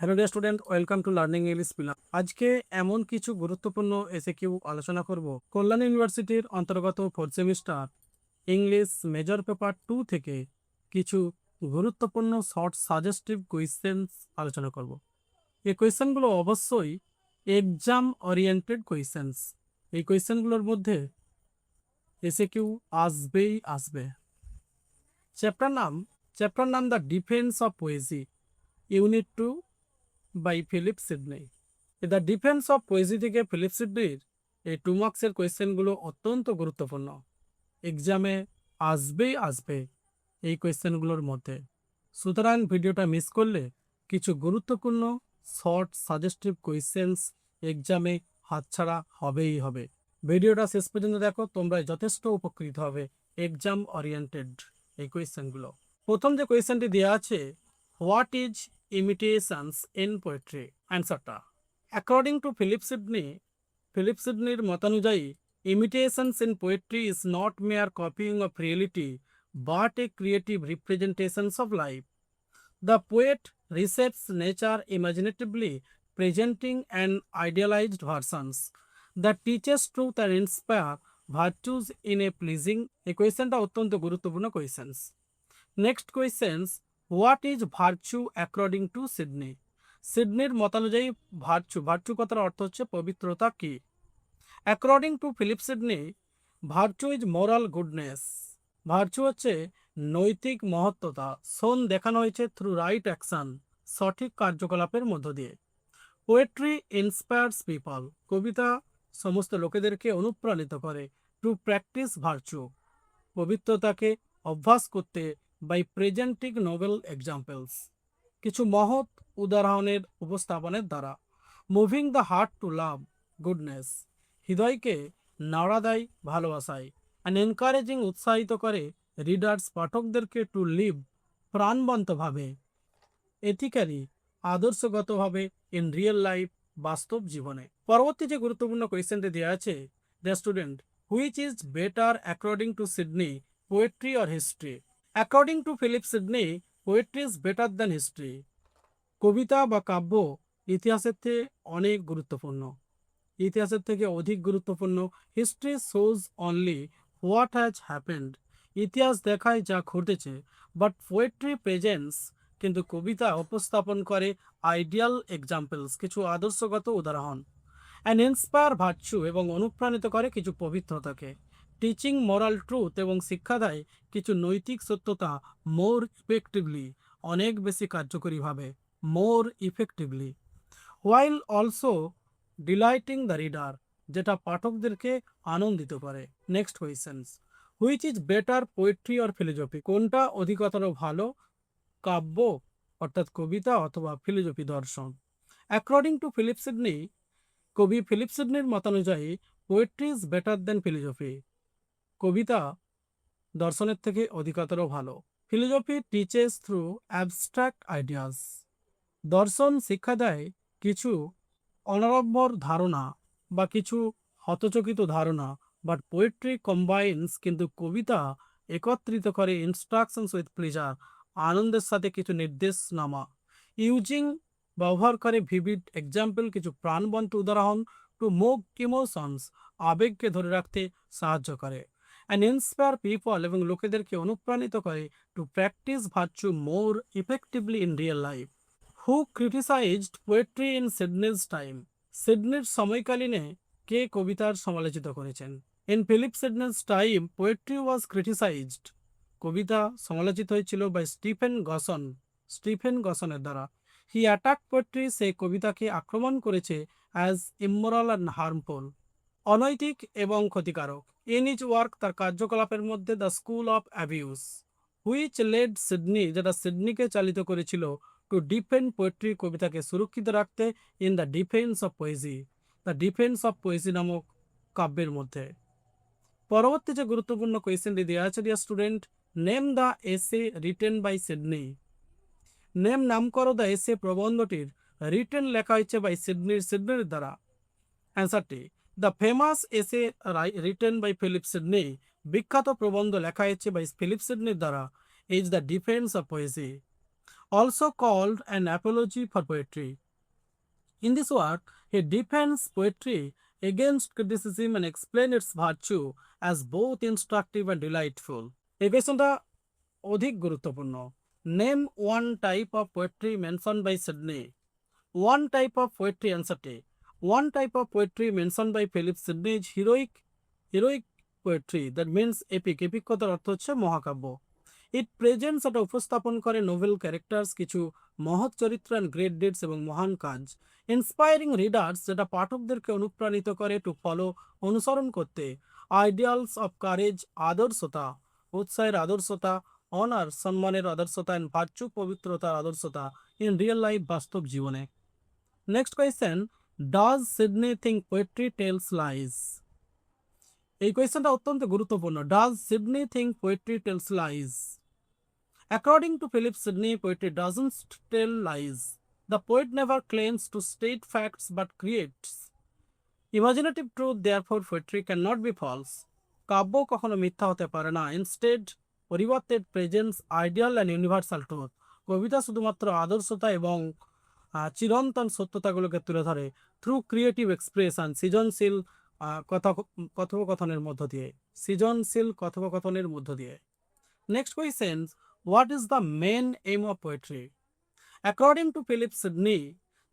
Hello dear student, welcome to learning English pillar. আজকে এমন কিছু গুরুত্বপূর্ণ এসএকিউ আলোচনা করব কল্যাণ ইউনিভার্সিটির অন্তর্গত 4th semester English major paper 2 থেকে কিছু গুরুত্বপূর্ণ শর্ট সাজেস্টিভ কোয়েশ্চেন্স আলোচনা করব। এই কোয়েশ্চেনগুলো অবশ্যই এক্সাম ওরিয়েন্টেড কোয়েশ্চেন্স। এই কোয়েশ্চেনগুলোর মধ্যে এসএকিউ আসবে। চ্যাপ্টার নাম the defence of poesy, unit 2 by Philip Sidney. The defence of poesy থেকে ফিলিপ সিডনির এই 2 মার্কসের কোয়েশ্চেনগুলো অত্যন্ত গুরুত্বপূর্ণ। এক্সামে আসবে এই কোয়েশ্চেনগুলোর মধ্যে। সুতরাং ভিডিওটা মিস করলে কিছু গুরুত্বপূর্ণ শর্ট সাজেস্টিভ কোয়েশ্চেন্স এক্সামে হাতছাড়া হবে। ভিডিওটা শেষ পর্যন্ত দেখো, তোমরা যথেষ্ট উপকৃত হবে এক্সাম ওরিয়েন্টেড এই কোয়েশ্চেনগুলো। প্রথম যে কোয়েশ্চেনটি দেওয়া আছে, what is imitations in poetry? অ্যান্সারটা, অ্যাকর্ডিং টু ফিলিপ সিডনির মতানুযায়ী, imitations in poetry is not mere copying of reality but a creative representations of life. The poet reshapes nature imaginatively, presenting an idealized versions that teaches truth and inspire virtues in a pleasing. এই কোয়েশ্চেনটা অত্যন্ত গুরুত্বপূর্ণ questions. Next questions, what is virtue according to Sidney? সিডনির মতানুযায়ী virtue কথার অর্থ হচ্ছে পবিত্রতা কি? According to Philip Sidney, virtue is moral goodness. Virtue হচ্ছে নৈতিক মহত্বতা, দেখানো হয়েছে থ্রু রাইট অ্যাকশন, সঠিক কার্যকলাপের মধ্য দিয়ে। পোয়েট্রি ইন্সপায়ার্স পিপল, কবিতা সমস্ত লোকেদেরকে অনুপ্রাণিত করে। টু প্র্যাকটিস ভার্চু, পবিত্রতাকে অভ্যাস করতে। বাই প্রেজেন্টিং নোবেল এক্সাম্পলস, কিছু মহৎ উদাহরণের উপস্থাপনের দ্বারা। Moving the heart to love goodness, হৃদয়কে নাড়া দেয় ভালোবাসায়। অ্যান্ড এনকারেজিং, উৎসাহিত করে রিডার্স, পাঠকদেরকে টু লিভ, প্রাণবন্তভাবে। এথিক্যালি, আদর্শগতভাবে। ইন রিয়েল লাইফ, বাস্তব জীবনে। পরবর্তী যে গুরুত্বপূর্ণ কোয়েশ্চেনটি দেওয়া আছে, the student, which is better according to Sidney, poetry or history? According to Philip Sidney, poetry is better than history. কবিতা বা কাব্য ইতিহাসের থেকে অনেক গুরুত্বপূর্ণ, ইতিহাসের থেকে অধিক গুরুত্বপূর্ণ। History shows only what has happened, ইতিহাস দেখায় যা ঘটেছে। বাট পোয়েট্রি প্রেজেন্স, কিন্তু কবিতা উপস্থাপন করে আইডিয়াল এক্সাম্পলস, কিছু আদর্শগত উদাহরণ। অ্যান্ড ইন্সপায়ার ভার্চু, এবং অনুপ্রাণিত করে কিছু পবিত্রতাকে। টিচিং মোরাল ট্রুথ, এবং শিক্ষা দেয় কিছু নৈতিক সত্যতা। মোর ইফেক্টিভলি, অনেক বেশি কার্যকরীভাবে। More effectively. While also delighting the reader, যেটা পাঠকদেরকে আনন্দিত করে। Next questions, which is better, poetry or philosophy? কোনটা অধিকতর ভালো, কাব্য অর্থাৎ কবিতা অথবা ফিলোজফি দর্শন? অ্যাকর্ডিং টু ফিলিপ সিডনি, কবি ফিলিপ সিডনির মতানুযায়ী, poetry is better than philosophy, কবিতা দর্শনের থেকে অধিকতর ভালো। Philosophy teaches through abstract ideas, দর্শন শিক্ষা দেয় কিছু অনারম্বর ধারণা বা কিছু হতচকিত ধারণা। বাট পোয়েট্রি কম্বাইন্স, কিন্তু কবিতা একত্রিত করে ইনস্ট্রাকশনস উইথ প্লেজার, আনন্দের সাথে কিছু নির্দেশনামা। ইউজিং, ব্যবহার করে ভিভিড এক্সাম্পল, কিছু প্রাণবন্ত উদাহরণ। টু মুভ ইমোশনস, আবেগকে ধরে রাখতে সাহায্য করে। অ্যান্ড ইন্সপায়ার পিপল, এবং লোকেদেরকে অনুপ্রাণিত করে to practice virtue more effectively in real life. Who criticized poetry in Sidney's time? সিডনির সময়কালীনে কে কবিতার সমালোচিত করেছেন? In Philip Sidney's time, poetry was criticized, কবিতা সমালোচিত হয়েছিল বাই স্টিফেন গসনের দ্বারা। হি অ্যাটাক পোয়েট্রি, সে কবিতাকে আক্রমণ করেছে অ্যাজ ইমোরাল অ্যান্ড হার্মফুল, অনৈতিক এবং ক্ষতিকারক। ইন ইজ ওয়ার্ক, তার কার্যকলাপের মধ্যে the school of abuse, which led Sidney, যেটা সিডনিকে চালিত করেছিল টু ডিফেন্ড পোয়েট্রি, কবিতাকে সুরক্ষিত রাখতে। In the defence of poesy, the defence of poesy নামক কাব্যের মধ্যে। পরবর্তী যে গুরুত্বপূর্ণ কোয়েশ্চেনটি দেওয়া আছে, dear student, name the essay written by Sidney. নাম করো দ্য এসে, প্রবন্ধটির রিটেন লেখা হয়েছে বাই সিডনির দ্বারা। অ্যান্সারটি, the famous essay written by Philip Sidney, বিখ্যাত প্রবন্ধ লেখা হয়েছে বাই ফিলিপ সিডনির দ্বারা, is the defence of poesy, also called an apology for poetry. In this work, he defends poetry against criticism and explains its virtue as both instructive and delightful. এই কোয়েশ্চনটা অধিক গুরুত্বপূর্ণ। Name one type of poetry mention by Sidney. One type of poetry অ্যান্সারটি one type of poetry mention by Philip Sidney is heroic poetry that means epic. Epic কথার অর্থ হচ্ছে মহাকাব্য। ইট presents, এটা উপস্থাপন করে নোভেল ক্যারেক্টার্স, কিছু মহৎ চরিত্র অ্যান্ড গ্রেট ডিডস এবং মহান কাজ। ইন্সপায়ারিং রিডার্স, যেটা পাঠকদেরকে অনুপ্রাণিত করে টু ফলো, অনুসরণ করতে। আইডিয়ালস অফ কারেজ, আদর্শতা, উৎসাহের আদর্শতা। অনার, সম্মানের আদর্শতা। অ্যান্ড ভার্চু, পবিত্রতার আদর্শতা ইন রিয়েল লাইফ, বাস্তব জীবনে। Next question, does Sidney think poetry tells lies? এই কোয়েশ্চেনটা অত্যন্ত গুরুত্বপূর্ণ। Does Sidney think poetry tells lies? According to Philip Sidney, poetry doesn't tell lies. The poet never claims to state facts but creates imaginative truth. Therefore, poetry cannot be false. কাব্য কখনো মিথ্যা হতে পারে না। ইনস্টেড, পরিবর্তে, presents ideal and universal truth. কবিতা শুধুমাত্র আদর্শতা এবং চিরন্তন সত্যতাগুলোকে তুলে ধরে থ্রু ক্রিয়েটিভ এক্সপ্রেশন, সৃজনশীল কথোপকথনের মধ্য দিয়ে। সৃজনশীল কথোপকথনের মধ্য দিয়ে। Next question, what is the main aim of poetry? According to Philip Sidney,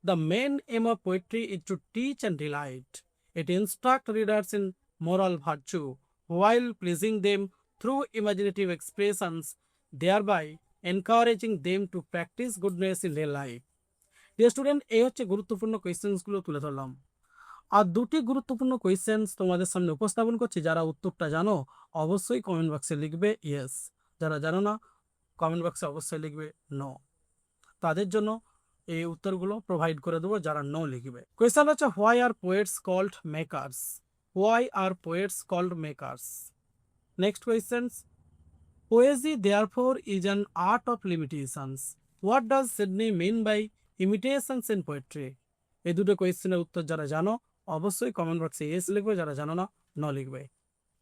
the main aim of poetry is to teach and delight. It instructs readers in moral virtue while pleasing them through imaginative expressions, thereby encouraging them to practice goodness in their life. Dear student, এই হচ্ছে গুরুত্বপূর্ণ কোয়েশ্চেন্সগুলো তুলে ধরলাম। আর দুটি গুরুত্বপূর্ণ questions তোমাদের সামনে উপস্থাপন করছি। যারা উত্তরটা জানো অবশ্যই কমেন্ট বক্সে লিখবে ইয়েস, যারা জানো না কমেন্ট বক্সে অবশ্যই লিখবে নো। তাদের জন্য এই উত্তরগুলো প্রোভাইড করে দেবো যারা নো লিখবে। কোয়েশ্চেন হচ্ছে, why are poets called makers? Why are poets called makers? Next questions, poesy therefore is an art of limitations. What does Sidney mean by imitations in poetry? এই দুটো কোয়েশ্চেনের উত্তর যারা জানো অবশ্যই কমেন্ট বক্সে ইয়েস লিখবে, যারা জানো না নো লিখবে।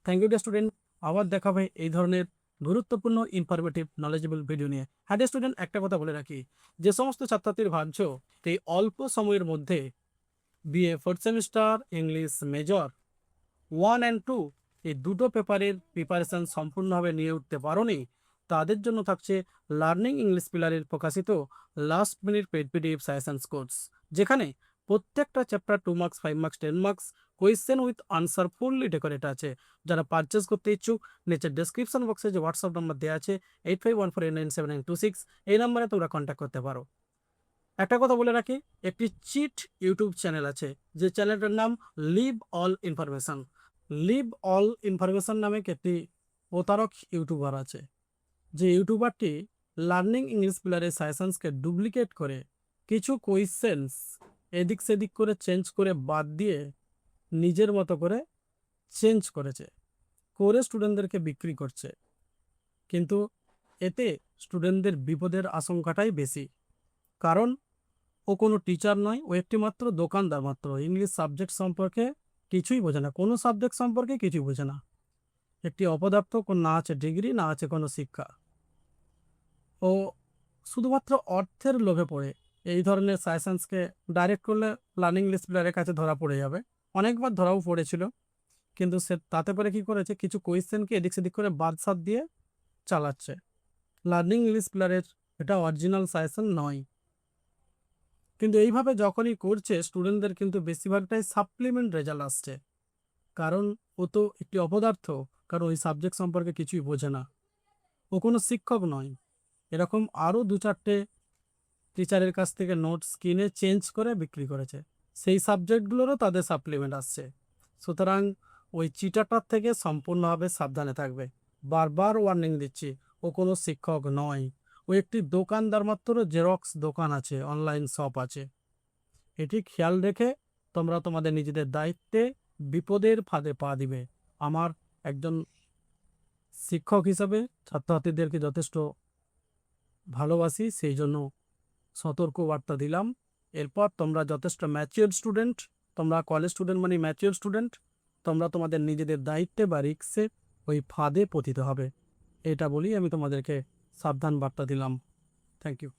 Thank you dear student. আবার দেখা হবে এই ধরনের গুরুত্বপূর্ণ ইনফরমেটিভ নলেজেবল ভিডিও নিয়ে। হ্যাঁ ডিয়ার স্টুডেন্ট, একটা কথা বলে রাখি, যে সমস্ত ছাত্রছাত্রীর ভাবছ এই অল্প সময়ের মধ্যে BA fourth semester English major 1 and 2 এই দুটো পেপারের প্রিপারেশন সম্পূর্ণভাবে নিয়ে উঠতে পারোনি, তাদের জন্য থাকছে লার্নিং ইংলিশ পিলারের প্রকাশিত last minute paid PDF suggestions course, যেখানে প্রত্যেকটা chapter 2 marks 5 marks 10 marks question with answer fully decorate আছে। যারা পারচেস করতে ইচ্ছুক, নিচে ডেসক্রিপশন বক্সে যে হোয়াটসঅ্যাপ নাম্বার দেওয়া আছে 8514897926, এই নাম্বারে তোমরা কন্ট্যাক্ট করতে পারো। একটা কথা বলে রাখি, একটি চিট ইউটিউব চ্যানেল আছে, যে চ্যানেলটার নাম live all information. Live all information নামে একটি প্রতারক ইউটিউবার আছে, যে ইউটিউবারটি লার্নিং ইংলিশ পিলারের সাজেশনসকে ডুপ্লিকেট করে কিছু কোয়েশ্চেন্স এদিক সেদিক করে চেঞ্জ করে বাদ দিয়ে নিজের মতো করে চেঞ্জ করেছে, করে স্টুডেন্টদেরকে বিক্রি করছে। কিন্তু এতে স্টুডেন্টদের বিপদের আশঙ্কাটাই বেশি, কারণ ও কোনো টিচার নয়, ও একটি মাত্র দোকানদার মাত্র। ইংলিশ সাবজেক্ট সম্পর্কে কিছুই বোঝে না, কোনো সাবজেক্ট সম্পর্কে কিছুই বোঝে না। একটি অপদার্থ, না আছে ডিগ্রি, না আছে কোনো শিক্ষা। ও শুধুমাত্র অর্থের লোভে পড়ে এই ধরনের সাজেশনসকে ডাইরেক্ট করলে লার্নিং ইংলিশ পিলারের কাছে ধরা পড়ে যাবে। অনেকবার ধরাও পড়েছিল, কিন্তু সে তাতে করে কি করেছে, কিছু কোয়েশ্চেনকে এদিক সেদিক করে বাদ সাদ দিয়ে চালাচ্ছে। লার্নিং ইংলিশ পিলারের এটা অরিজিনাল সাজেশন নয়। কিন্তু এইভাবে যখনই করছে, স্টুডেন্টদের কিন্তু বেশিরভাগটাই সাপ্লিমেন্ট রেজাল্ট আসছে, কারণ ও তো একটি অপদার্থ, কারণ ওই সাবজেক্ট সম্পর্কে কিছুই বোঝে না। ও কোনো শিক্ষক নয়। এরকম আরও 2-4টে টিচারের কাছ থেকে নোটস কিনে চেঞ্জ করে বিক্রি করেছে, সেই সাবজেক্টগুলোরও তাদের সাপ্লিমেন্ট আসছে। সুতরাং ওই চিটারটার থেকে সম্পূর্ণভাবে সাবধানে থাকবে। বারবার ওয়ার্নিং দিচ্ছি, ও কোনো শিক্ষক নয়, ও একটি দোকানদার মাত্র, জেরক্স দোকান আছে, অনলাইন শপ আছে। এটি খেয়াল রেখে তোমরা তোমাদের নিজেদের দায়িত্বে বিপদের ফাঁদে পা দিবে। আমার একজন শিক্ষক হিসাবে ছাত্রছাত্রীদেরকে যথেষ্ট ভালোবাসি, সেই জন্য সতর্ক বার্তা দিলাম। এরপর তোমরা যথেষ্ট ম্যাচিওর স্টুডেন্ট, তোমরা কলেজ স্টুডেন্ট মানে ম্যাচিওর স্টুডেন্ট, তোমরা তোমাদের নিজেদের দায়িত্বে বা রিক্সে ওই ফাঁদে পতিত হবে, এটা বলি আমি তোমাদেরকে সাবধান বার্তা দিলাম। Thank you.